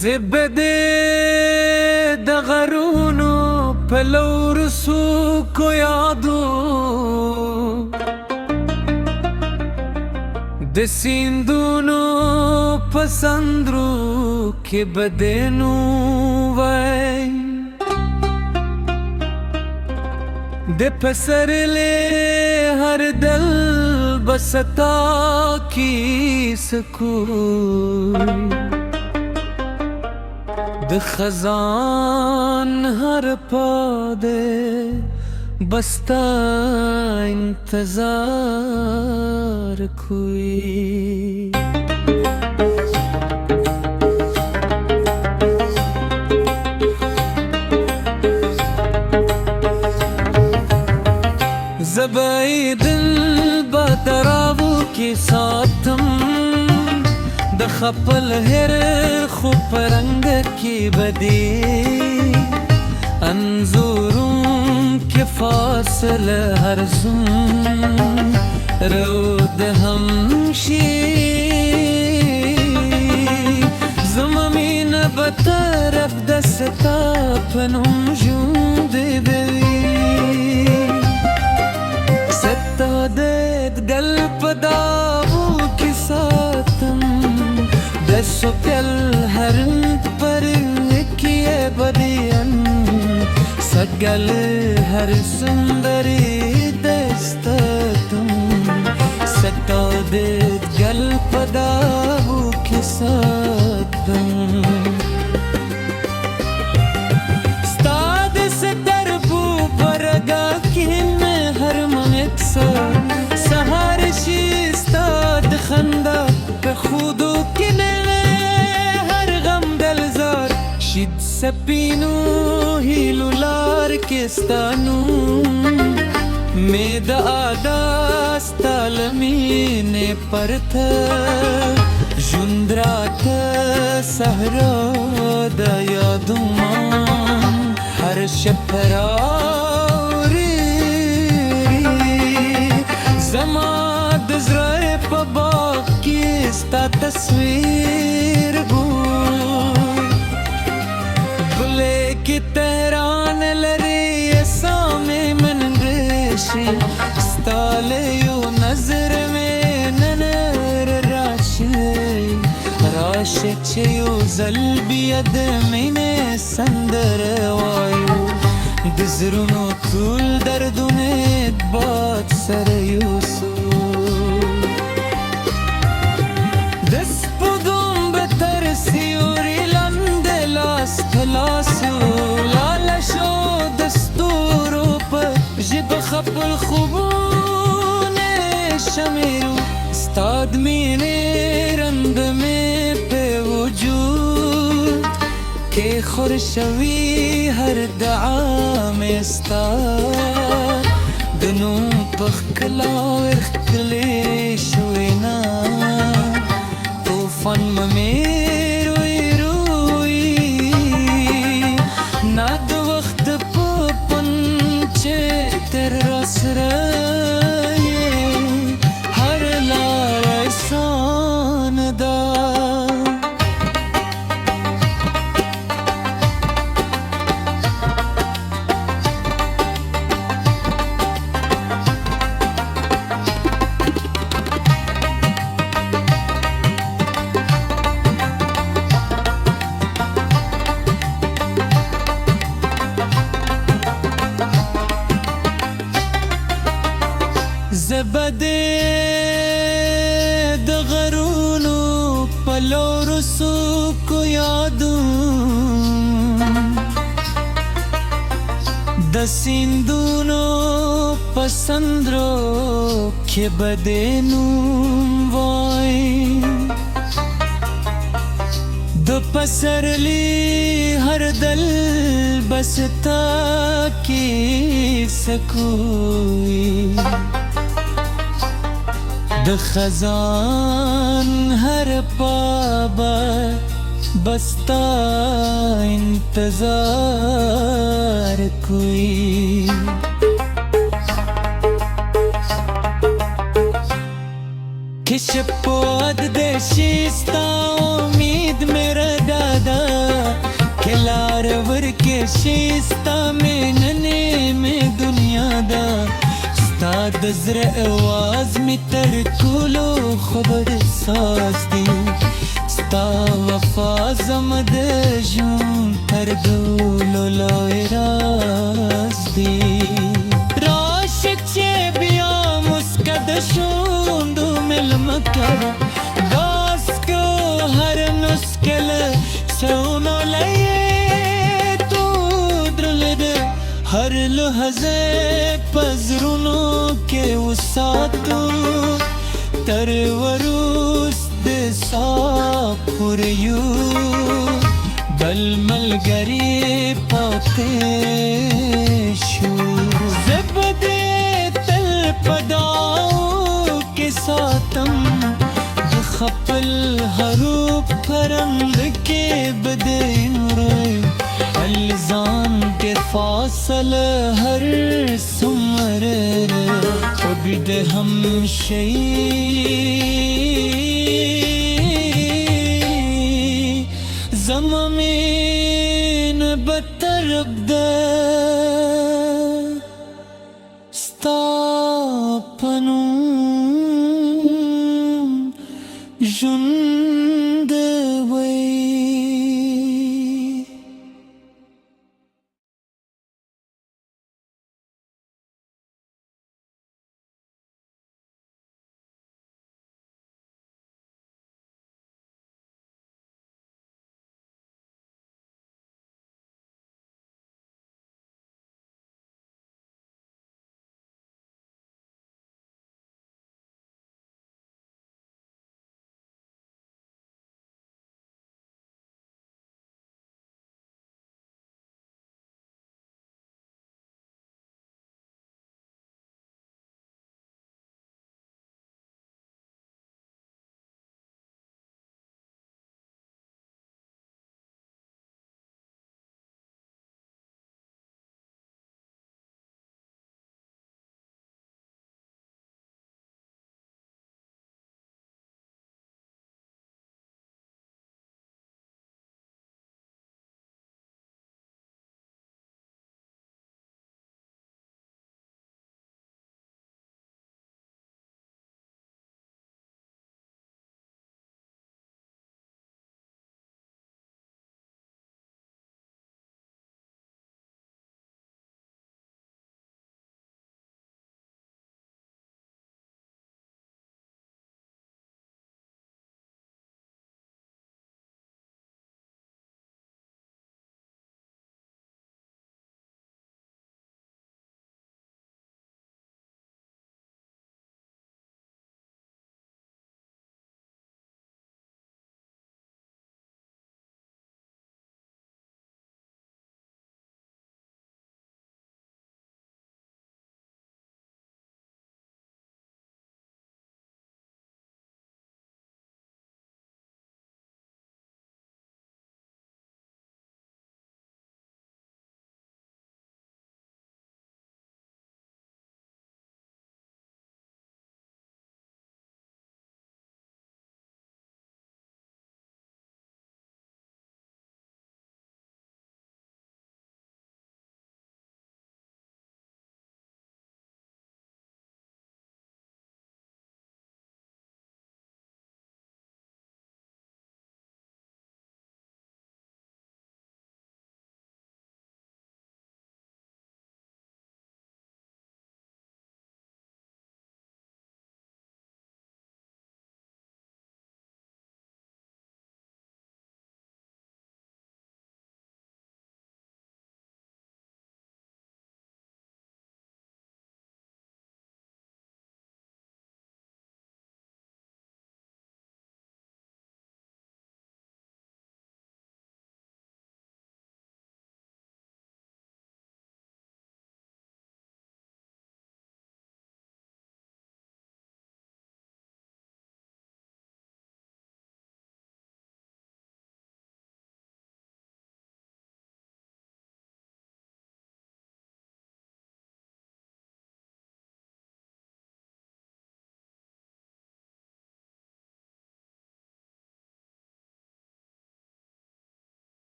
زبدې د غرونو په لور څوکو یادو د سیندونو په سندرو کې بدنو وای د پسرلې هر دل بستا کی سکوی د خزان هر پاده بستا انتظار کوئی زبائی دل بدراو کی ساتم د خپل هر خو پرنګ کی بدی انظورم کی فاصله هر زم رود همشی زمین بطرف دستا پنم جود دوی ستا دید گل پداو کی ساتم دسو کل هرند پر کیے بدین سگل هر سندری دستتم ستا دید گل پداو کی ساتم ستاد سے دربو برگا کی میں ہر منت سا سہار شیستاد خندا به خودو کنه هر غم دلزار شید سپینو هیلولار کستانو مید آداستا لمین پرتا جندرات سهرا دا یادمان هر شپراوری زمان دزرائے پا باق ستا تصویر بلے کی تہران لری سامنے من ریشی ستا لیو نظر میں ننر راشی چیو زلبی ادمین سندر وایو دزرونو طول دردونیت بات سر یوسو لالشو دستورو پا جب خب الخبون شمیرو استاد مینے رند میں پہ وجود کہ خورشوی ہر دعا میں استاد دنو پخکلا ورخکلے شوینا توفان ممیرو ناد وقت پاپن چه تر رسرائے ہر لار احسان دا زبدې د غرونو په لورو څوکو یادو د سیندونو په سندرو کې بدنو وای د پسرلی هر دل بستا کی سکوی د خزان هر پابا بستا انتظار کوئی Kishapod deshista umid mera dada Kelar varke shista menane mein duniya da Stad zra awaz mi tar kulo khabar saaz di Sta wafa zamad jun tar dulo loe raz di Rashik che biya muskad shundu mil makar Dasko har nuskil sauno laye tu drulde Har lahze pazruno ke usatu Tarvarus de saapur yu Dalmal garib paate shu Zabde tal padao ke saatam Khapal harub parang ke bade roy Alzam ke fasil har sumar Abid hum shay Zamamin batarab da Stapanum Jun